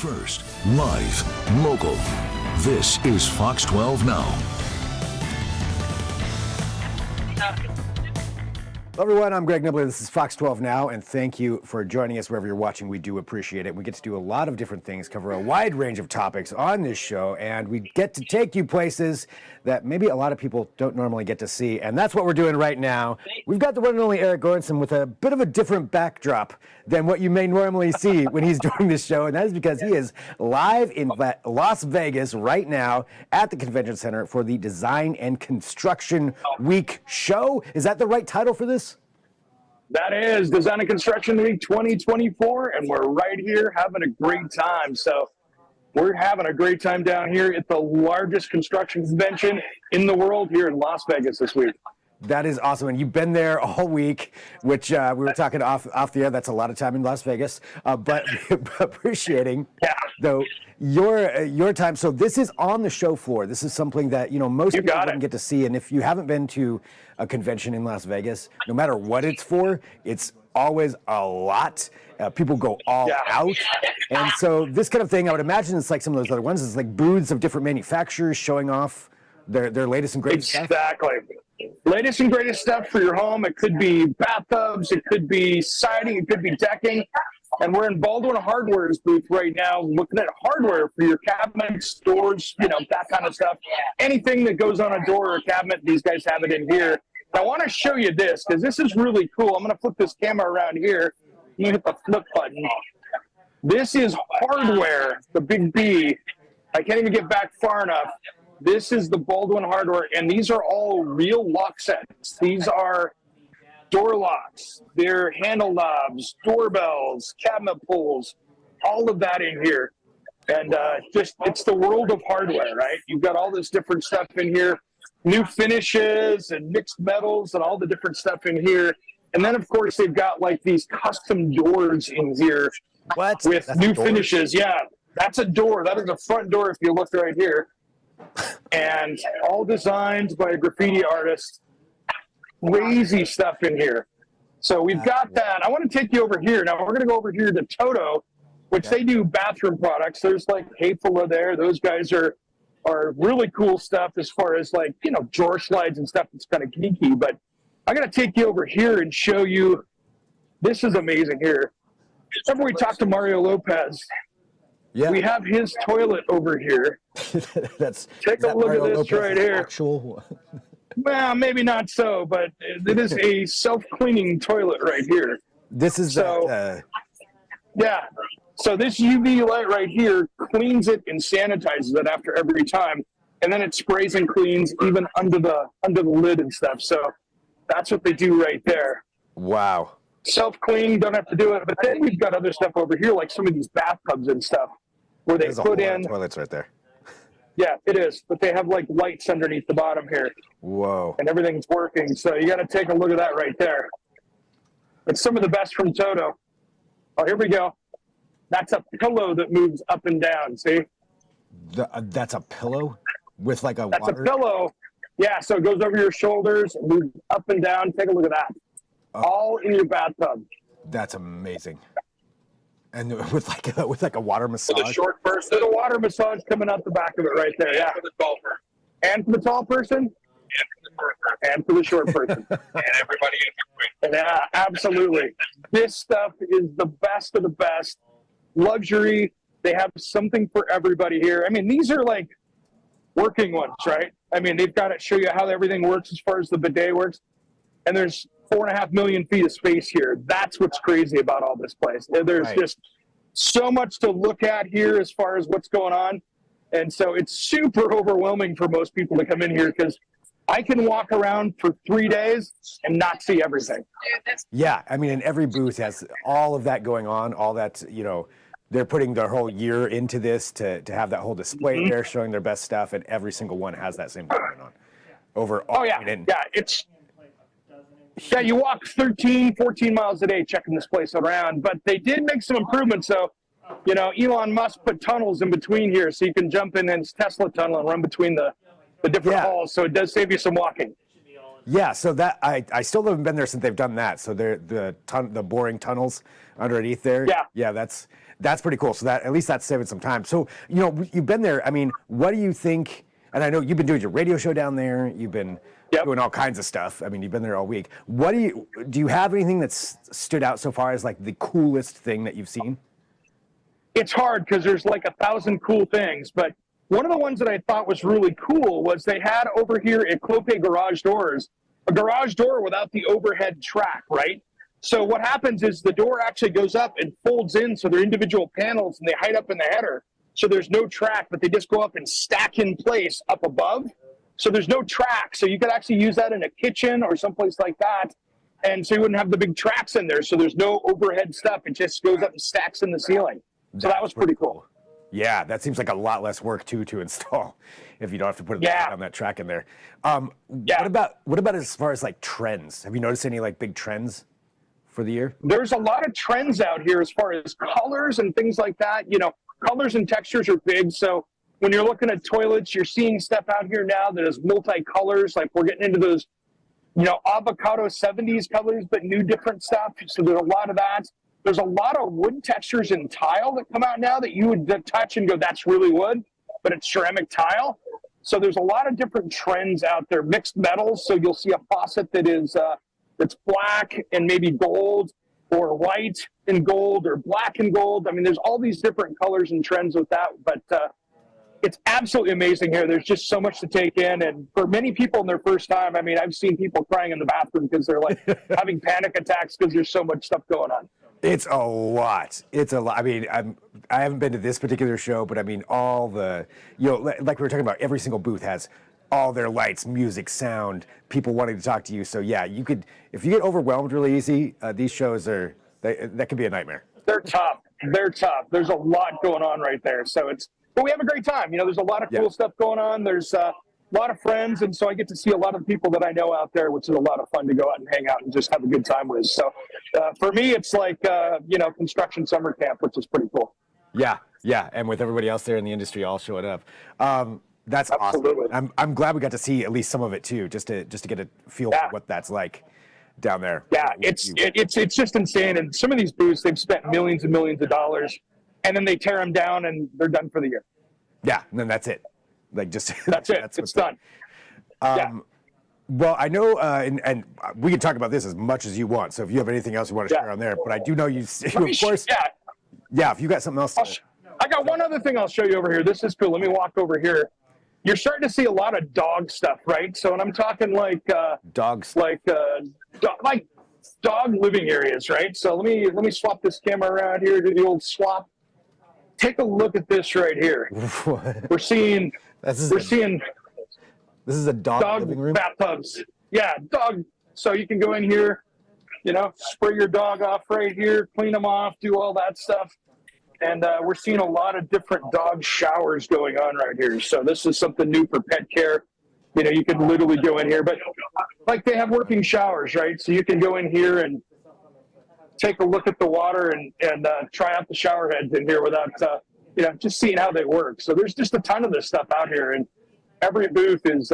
First, live, local. This is Fox 12 Now. Hello everyone, I'm Greg Nibbler. This is Fox 12 Now, and thank you for joining us wherever you're watching. We do appreciate it. We get to do a lot of different things, cover a wide range of topics on this show, and we get to take you places that maybe a lot of people don't normally get to see, and that's what we're doing right now. We've got the one and only Eric Goranson with a bit of a different backdrop than what you may normally see when he's doing this show, and that is because he is live in Las Vegas right now at the Convention Center for the Design and Construction Week show. Is that the right title for this? That is Design and Construction Week 2024, and we're right here having a great time. So we're having a great time down here at the largest construction convention in the world here in Las Vegas this week. That is awesome, and you've been there all week, which we were talking off the air. That's a lot of time in Las Vegas, but appreciating though your time. So this is on the show floor. This is something that most people didn't get to see, and if you haven't been to a convention in Las Vegas, no matter what it's for, it's always a lot. People go all out, and so this kind of thing, I would imagine it's like some of those other ones. It's like booths of different manufacturers showing off their latest and greatest stuff. Exactly. Latest and greatest stuff for your home. It could be bathtubs, it could be siding, it could be decking. And we're in Baldwin Hardware's booth right now looking at hardware for your cabinets, doors, that kind of stuff. Anything that goes on a door or a cabinet, these guys have it in here. And I want to show you this because this is really cool. I'm going to flip this camera around here. You hit the flip button. This is hardware, the big B. I can't even get back far enough. This is the Baldwin Hardware, and these are all real lock sets. These are door locks, they're handle knobs, doorbells, cabinet pulls, all of that in here. And it's the world of hardware, right? You've got all this different stuff in here, new finishes and mixed metals and all the different stuff in here. And then, of course, they've got like these custom doors in here with new finishes. Yeah, that's a door. That is a front door if you look right here. And all designed by a graffiti artist. Crazy stuff in here. So we've got that. I want to take you over here. Now we're going to go over here to Toto, which they do bathroom products. There's like Hayfula there. Those guys are really cool stuff as far as like, drawer slides and stuff that's kind of geeky. But I'm going to take you over here and show you. This is amazing here. Remember we talked to Mario Lopez? Yeah. We have his toilet over here. Take a look at this right here. Actual... Well, maybe not so, but it is a self-cleaning toilet right here. This is yeah. So this UV light right here cleans it and sanitizes it after every time, and then it sprays and cleans even under the lid and stuff. So that's what they do right there. Wow. Self-clean, don't have to do it. But then we've got other stuff over here, like some of these bathtubs and stuff, where they put in toilets right there. Yeah, it is. But they have like lights underneath the bottom here. Whoa. And everything's working. So you got to take a look at that right there. It's some of the best from Toto. Oh, here we go. That's a pillow that moves up and down. See? That's a pillow with like a That's water? A pillow. Yeah, so it goes over your shoulders, moves up and down. Take a look at that. Oh. All in your bathtub. That's amazing. And with like a water massage. For the short person. There's a water massage coming out the back of it right there. Yeah. For the tall person. And for the tall person. And for the short person. And everybody in between. Yeah, absolutely. This stuff is the best of the best. Luxury. They have something for everybody here. I mean, these are like working ones, right? I mean, they've got to show you how everything works as far as the bidet works. And there's 4.5 million feet of space here. That's what's crazy about all this place. There's just so much to look at here as far as what's going on. And so it's super overwhelming for most people to come in here because I can walk around for 3 days and not see everything. Yeah, I mean, and every booth has all of that going on, all that, they're putting their whole year into this to have that whole display there showing their best stuff, and every single one has that same thing going on. Yeah, you walk 13, 14 miles a day checking this place around, but they did make some improvements. So, Elon Musk put tunnels in between here so you can jump in his Tesla tunnel and run between the different halls. So it does save you some walking. Yeah, so that I still haven't been there since they've done that. So the boring tunnels underneath there. Yeah. That's pretty cool. So that at least that's saving some time. So you've been there. I mean, what do you think? And I know you've been doing your radio show down there. You've been doing all kinds of stuff. I mean, you've been there all week. What do you have anything that's stood out so far as like the coolest thing that you've seen? It's hard because there's like 1,000 cool things, but one of the ones that I thought was really cool was they had over here at Clope Garage Doors, a garage door without the overhead track, right? So what happens is the door actually goes up and folds in, so they're individual panels and they hide up in the header. So there's no track, but they just go up and stack in place up above. So there's no track. So you could actually use that in a kitchen or someplace like that. And so you wouldn't have the big tracks in there. So there's no overhead stuff. It just goes up and stacks in the ceiling. So that was pretty cool. Yeah, that seems like a lot less work too to install if you don't have to put it on that track in there. What about as far as like trends? Have you noticed any like big trends for the year? There's a lot of trends out here as far as colors and things like that. Colors and textures are big. So when you're looking at toilets, you're seeing stuff out here now that is multicolors. Like we're getting into those, avocado 70s colors, but new different stuff. So there's a lot of that. There's a lot of wood textures in tile that come out now that you would touch and go, that's really wood, but it's ceramic tile. So there's a lot of different trends out there. Mixed metals. So you'll see a faucet that is that's black and maybe gold, or white and gold, or black and gold. I mean, there's all these different colors and trends with that, but it's absolutely amazing here. There's just so much to take in. And for many people in their first time, I mean, I've seen people crying in the bathroom because they're like having panic attacks because there's so much stuff going on. It's a lot. It's a lot. I mean, I haven't been to this particular show, but I mean, all the, like we were talking about, every single booth has all their lights, music, sound, people wanting to talk to you. So yeah, if you get overwhelmed really easy, these shows that could be a nightmare. They're tough. There's a lot going on right there. But we have a great time. There's a lot of cool stuff going on. There's a lot of friends, and so I get to see a lot of people that I know out there, which is a lot of fun to go out and hang out and just have a good time with. So for me, it's like, construction summer camp, which is pretty cool. Yeah, and with everybody else there in the industry all showing up. That's Absolutely. Awesome. I'm glad we got to see at least some of it too, just to get a feel for what that's like down there. Yeah, it's just insane. And some of these booths, they've spent millions and millions of dollars, and then they tear them down and they're done for the year. Yeah, and then that's it. Like just that's it. It's done. Well, I know, and we can talk about this as much as you want. So if you have anything else you want to share on there, but I do know you, of course. Yeah, if you got something else. I got one other thing I'll show you over here. This is cool. Let me walk over here. You're starting to see a lot of dog stuff, right? So, and I'm talking like dogs, like dog living areas, right? So let me swap this camera around here, do the old swap. Take a look at this right here. We're seeing. This is a dog living room. Bathtubs. Yeah, dog. So you can go in here, spray your dog off right here, clean them off, do all that stuff. And we're seeing a lot of different dog showers going on right here. So this is something new for pet care. You can literally go in here, but like they have working showers, right? So you can go in here and take a look at the water and try out the shower heads in here without, just seeing how they work. So there's just a ton of this stuff out here, and every booth is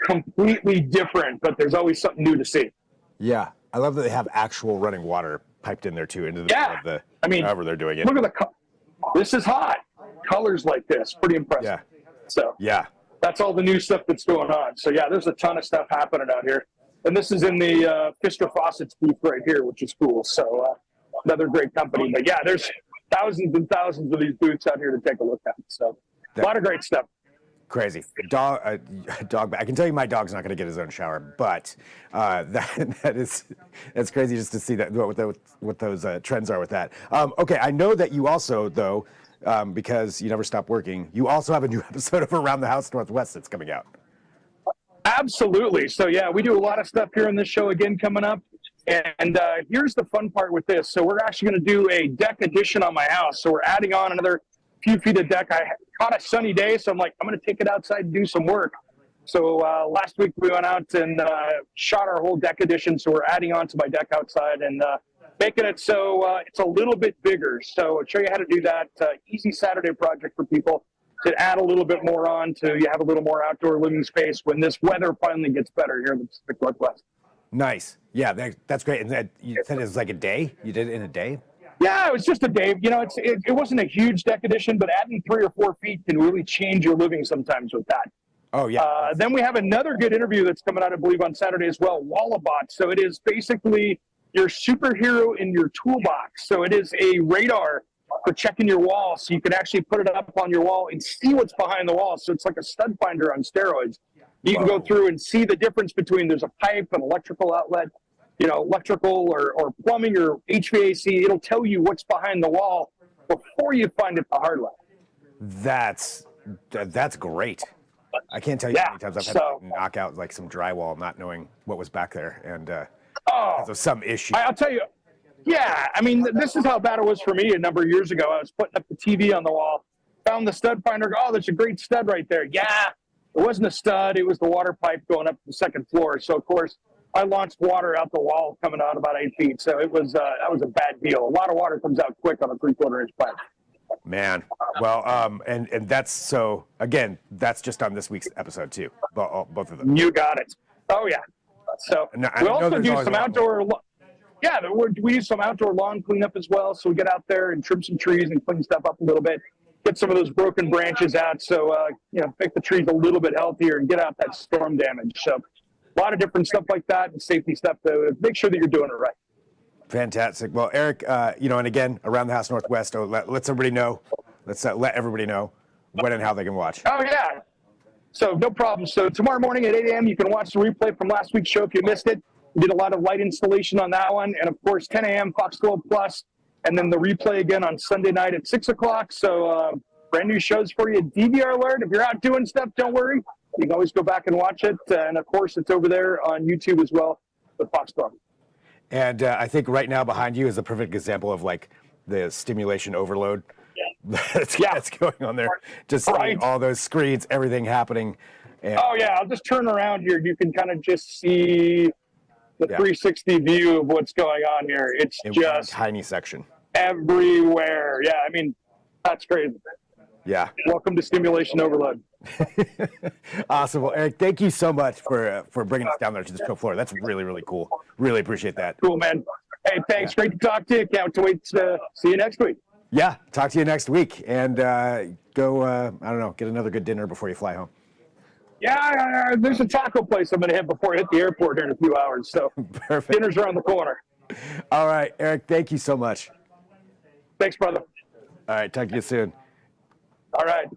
completely different, but there's always something new to see. Yeah, I love that they have actual running water piped in there too into the however they're doing it. Look at this is hot. Colors like this, pretty impressive. Yeah. So that's all the new stuff that's going on. So yeah, there's a ton of stuff happening out here. And this is in the Fisker Faucets booth right here, which is cool. So another great company. But yeah, there's thousands and thousands of these booths out here to take a look at. So a lot of great stuff. Crazy. Dog. I can tell you my dog's not going to get his own shower, but that's crazy just to see that what those trends are with that. Okay, I know that you also, though, because you never stop working, you also have a new episode of Around the House Northwest that's coming out. Absolutely. So yeah, we do a lot of stuff here in this show again coming up. And here's the fun part with this. So we're actually going to do a deck addition on my house. So we're adding on another few feet of deck. I caught a sunny day, so I'm like, I'm going to take it outside and do some work. So last week we went out and shot our whole deck addition. So we're adding on to my deck outside and making it so it's a little bit bigger. So I'll show you how to do that. Easy Saturday project for people. to add a little bit more on to you have a little more outdoor living space when this weather finally gets better here in the Pacific Northwest. Nice. Yeah, that's great. And that, you said it was like a day? You did it in a day? Yeah, it was just a day. You know, it wasn't a huge deck addition, but adding 3 or 4 feet can really change your living sometimes with that. Oh, yeah. Then we have another good interview that's coming out, I believe, on Saturday as well, Wallabot. So it is basically your superhero in your toolbox. So it is a radar for checking your wall, so you can actually put it up on your wall and see what's behind the wall. So it's like a stud finder on steroids. You can go through and see the difference between there's a pipe, an electrical outlet, you know, electrical or plumbing or HVAC. It'll tell you what's behind the wall before you find it the hard way. That's great. I can't tell you how many times I've had to knock out like some drywall not knowing what was back there and because of some issue. I'll tell you, yeah, I mean, this is how bad it was for me a number of years ago. I was putting up the TV on the wall, found the stud finder, oh, there's a great stud right there. Yeah, it wasn't a stud. It was the water pipe going up to the second floor. So, of course, I launched water out the wall coming out about 8 feet. So it was that was a bad deal. A lot of water comes out quick on a 3/4 inch pipe. Man, well, and that's so. Again, that's just on this week's episode too. Both of them. You got it. Oh yeah. So we also do some outdoor. Yeah, we do some outdoor lawn cleanup as well. So we get out there and trim some trees and clean stuff up a little bit. Get some of those broken branches out. So you know, make the trees a little bit healthier and get out that storm damage. So a lot of different stuff like that and safety stuff to make sure that you're doing it right. Fantastic. Well, Eric, you know, and again, Around the House Northwest, let's everybody know. Let's let everybody know when and how they can watch. Oh, yeah. So no problem. So tomorrow morning at 8 a.m., you can watch the replay from last week's show if you missed it. We did a lot of light installation on that one. And, of course, 10 a.m., Fox 12 Plus, and then the replay again on Sunday night at 6 o'clock. So brand new shows for you. DVR alert. If you're out doing stuff, don't worry. You can always go back and watch it. And, of course, it's over there on YouTube as well with Fox 12. And I think right now behind you is a perfect example of like the stimulation overload that's going on there. Just seeing all those screens, everything happening. And, oh, yeah. I'll just turn around here. You can kind of just see the 360 view of what's going on here. It's just one tiny section everywhere. Yeah, I mean, that's crazy. Yeah. Welcome to stimulation overload. Awesome. Well, Eric, thank you so much for bringing us down there to the show floor. That's really, really cool. Really appreciate that. Cool, man. Hey, thanks. Great to talk to you. Can't wait to see you next week. Yeah, talk to you next week. And go, I don't know, get another good dinner before you fly home. Yeah, there's a taco place I'm going to hit before I hit the airport here in a few hours. So perfect. Dinner's around the corner. All right, Eric, thank you so much. Thanks, brother. All right, talk to you soon. All right.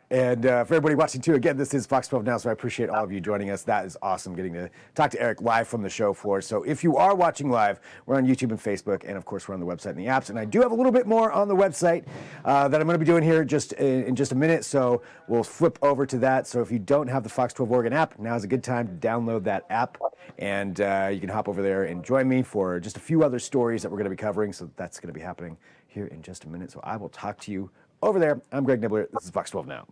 And for everybody watching too, again, this is Fox 12 Now, so I appreciate all of you joining us. That is awesome, getting to talk to Eric live from the show floor. So if you are watching live, we're on YouTube and Facebook, and of course we're on the website and the apps. And I do have a little bit more on the website that I'm going to be doing here just in just a minute. So we'll flip over to that. So if you don't have the Fox 12 Oregon app, now is a good time to download that app, and you can hop over there and join me for just a few other stories that we're going to be covering. So that's going to be happening here in just a minute. So I will talk to you over there. I'm Greg Nibbler. This is Fox 12 Now.